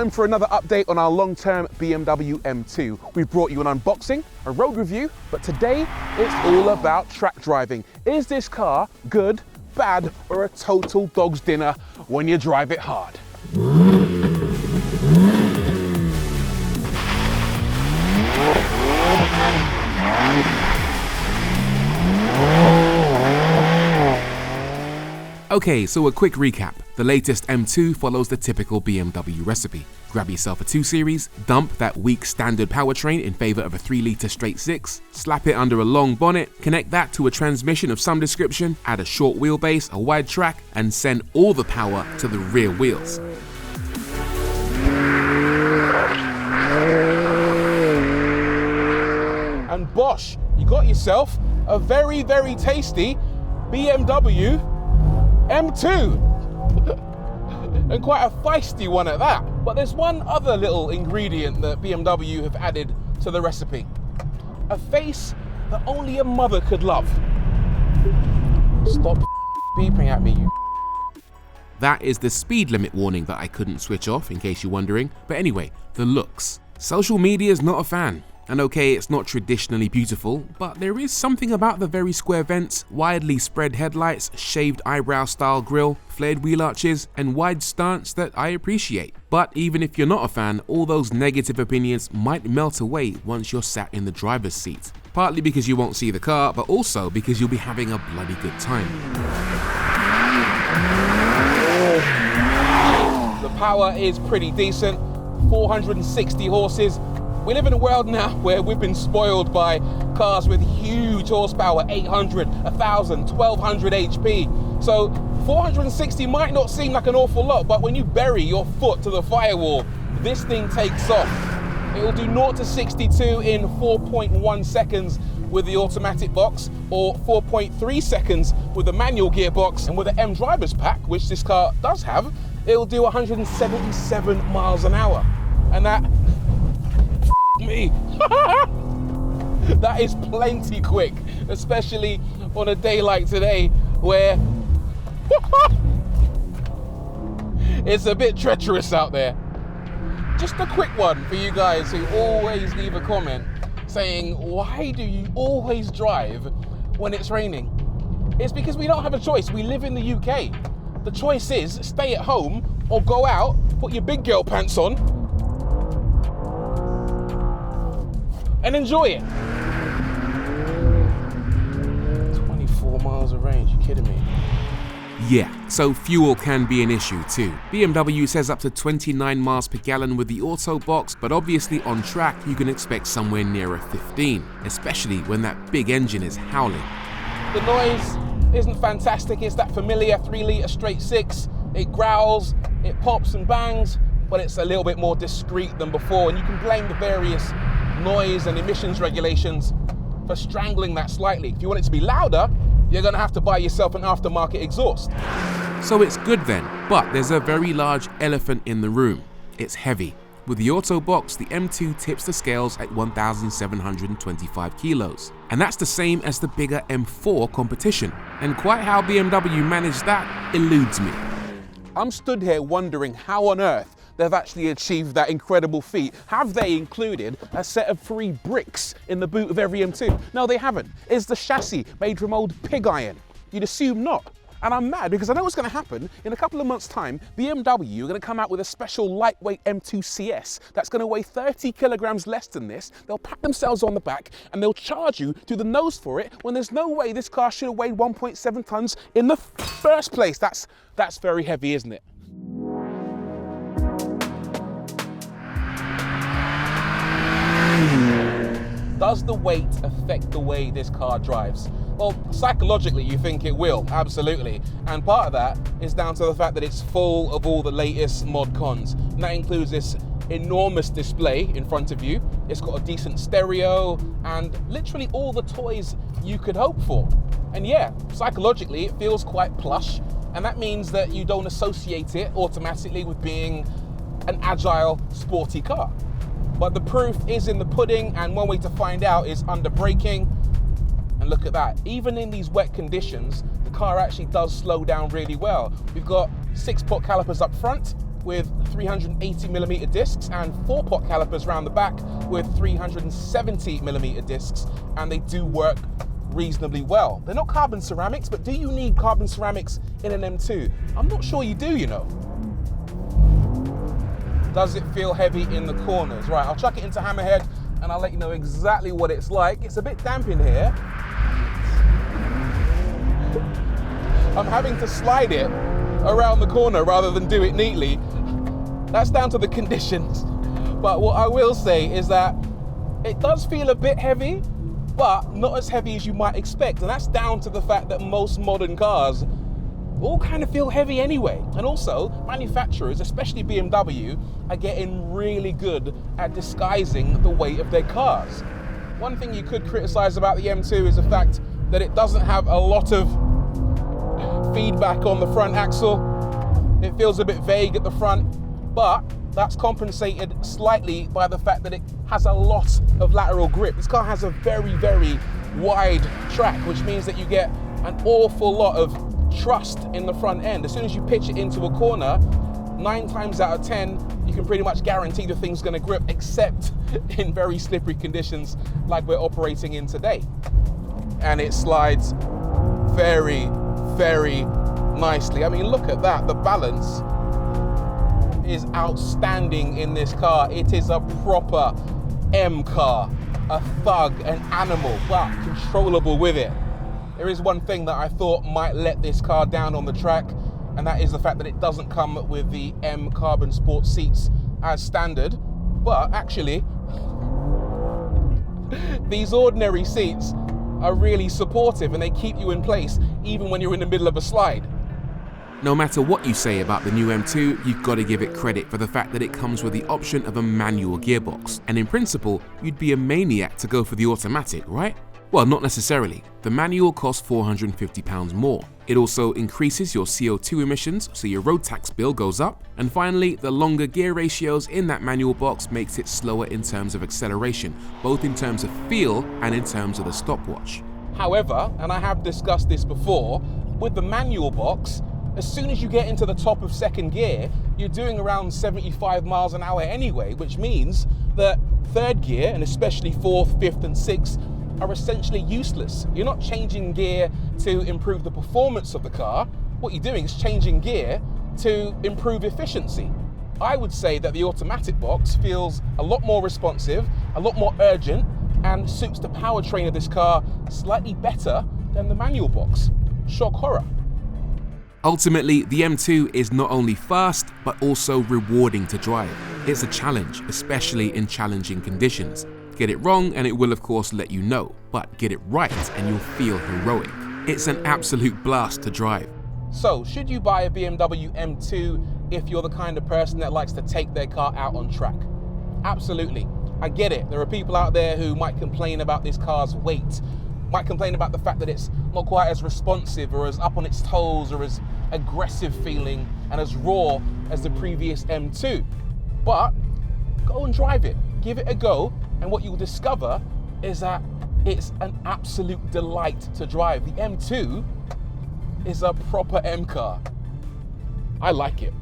Time for another update on our long-term BMW M2. We've brought you an unboxing, a road review, but today it's all about track driving. Is this car good, bad, or a total dog's dinner when you drive it hard? Okay, so a quick recap. The latest M2 follows the typical BMW recipe. Grab yourself a 2 Series, dump that weak standard powertrain in favour of a 3-litre straight 6, slap it under a long bonnet, connect that to a transmission of some description, add a short wheelbase, a wide track, and send all the power to the rear wheels. And bosh, you got yourself a very, very tasty BMW M2. And quite a feisty one at that. But there's one other little ingredient that BMW have added to the recipe. A face that only a mother could love. Stop beeping at me, you. That is the speed limit warning that I couldn't switch off, in case you're wondering. But anyway, the looks. Social media's not a fan. And okay, it's not traditionally beautiful, but there is something about the very square vents, widely spread headlights, shaved eyebrow style grille, flared wheel arches, and wide stance that I appreciate. But even if you're not a fan, all those negative opinions might melt away once you're sat in the driver's seat. Partly because you won't see the car, but also because you'll be having a bloody good time. The power is pretty decent, 460 horses. We live in a world now where we've been spoiled by cars with huge horsepower, 800, 1000, 1200 HP. So 460 might not seem like an awful lot, but when you bury your foot to the firewall, this thing takes off. It will do 0 to 62 in 4.1 seconds with the automatic box, or 4.3 seconds with the manual gearbox. And with the M driver's pack, which this car does have, it will do 177 miles an hour. And that me. That is plenty quick, especially on a day like today where it's a bit treacherous out there. Just a quick one for you guys who always leave a comment saying, why do you always drive when it's raining? It's because we don't have a choice. We live in the UK. The choice is stay at home or go out, put your big girl pants on, and enjoy it. 24 miles of range, you kidding me? Yeah, so fuel can be an issue too. BMW says up to 29 miles per gallon with the auto box, but obviously on track you can expect somewhere nearer 15, especially when that big engine is howling. The noise isn't fantastic. It's that familiar 3-litre straight 6. It growls, it pops and bangs, but it's a little bit more discreet than before, and you can blame the various noise and emissions regulations for strangling that slightly. If you want it to be louder, you're going to have to buy yourself an aftermarket exhaust. So it's good then, but there's a very large elephant in the room. It's heavy. With the auto box, the M2 tips the scales at 1,725 kilos. And that's the same as the bigger M4 competition. And quite how BMW managed that eludes me. I'm stood here wondering how on earth they've actually achieved that incredible feat. Have they included a set of 3 bricks in the boot of every M2? No, they haven't. Is the chassis made from old pig iron? You'd assume not. And I'm mad because I know what's going to happen. In a couple of months' time, BMW are going to come out with a special lightweight M2 CS that's going to weigh 30 kilograms less than this. They'll pat themselves on the back and they'll charge you through the nose for it when there's no way this car should have weighed 1.7 tons in the first place. That's very heavy, isn't it? Does the weight affect the way this car drives? Well, psychologically you think it will, absolutely. And part of that is down to the fact that it's full of all the latest mod cons. And that includes this enormous display in front of you. It's got a decent stereo and literally all the toys you could hope for. And yeah, psychologically it feels quite plush. And that means that you don't associate it automatically with being an agile, sporty car. But the proof is in the pudding, and one way to find out is under braking. And look at that, even in these wet conditions, the car actually does slow down really well. We've got 6-pot calipers up front, with 380mm discs and 4-pot calipers around the back with 370mm discs, and they do work reasonably well. They're not carbon ceramics, but do you need carbon ceramics in an M2? I'm not sure you do, you know. Does it feel heavy in the corners? Right, I'll chuck it into Hammerhead and I'll let you know exactly what it's like. It's a bit damp in here. I'm having to slide it around the corner rather than do it neatly. That's down to the conditions. But what I will say is that it does feel a bit heavy, but not as heavy as you might expect. And that's down to the fact that most modern cars all kind of feel heavy anyway. And also, manufacturers, especially BMW, are getting really good at disguising the weight of their cars. One thing you could criticize about the M2 is the fact that it doesn't have a lot of feedback on the front axle. It feels a bit vague at the front, but that's compensated slightly by the fact that it has a lot of lateral grip. This car has a very, very wide track, which means that you get an awful lot of trust in the front end. As soon as you pitch it into a corner, 9 times out of 10, you can pretty much guarantee the thing's gonna grip, except in very slippery conditions like we're operating in today. And it slides very, very nicely. I mean, look at that. The balance is outstanding in this car. It is a proper M car, a thug, an animal, but controllable with it. There is one thing that I thought might let this car down on the track, and that is the fact that it doesn't come with the M Carbon Sport seats as standard. But actually, these ordinary seats are really supportive and they keep you in place even when you're in the middle of a slide. No matter what you say about the new M2, you've got to give it credit for the fact that it comes with the option of a manual gearbox. And in principle, you'd be a maniac to go for the automatic, right? Well, not necessarily. The manual costs £450 more. It also increases your CO2 emissions, so your road tax bill goes up. And finally, the longer gear ratios in that manual box makes it slower in terms of acceleration, both in terms of feel and in terms of the stopwatch. However, and I have discussed this before, with the manual box, as soon as you get into the top of second gear, you're doing around 75 miles an hour anyway, which means that third gear, and especially fourth, fifth, and sixth, are essentially useless. You're not changing gear to improve the performance of the car. What you're doing is changing gear to improve efficiency. I would say that the automatic box feels a lot more responsive, a lot more urgent, and suits the powertrain of this car slightly better than the manual box. Shock horror. Ultimately, the M2 is not only fast, but also rewarding to drive. It's a challenge, especially in challenging conditions. Get it wrong and it will of course let you know, but get it right and you'll feel heroic. It's an absolute blast to drive. So, should you buy a BMW M2 if you're the kind of person that likes to take their car out on track? Absolutely. I get it. There are people out there who might complain about this car's weight, might complain about the fact that it's not quite as responsive or as up on its toes or as aggressive feeling and as raw as the previous M2. But go and drive it, give it a go, and what you'll discover is that it's an absolute delight to drive. The M2 is a proper M car. I like it.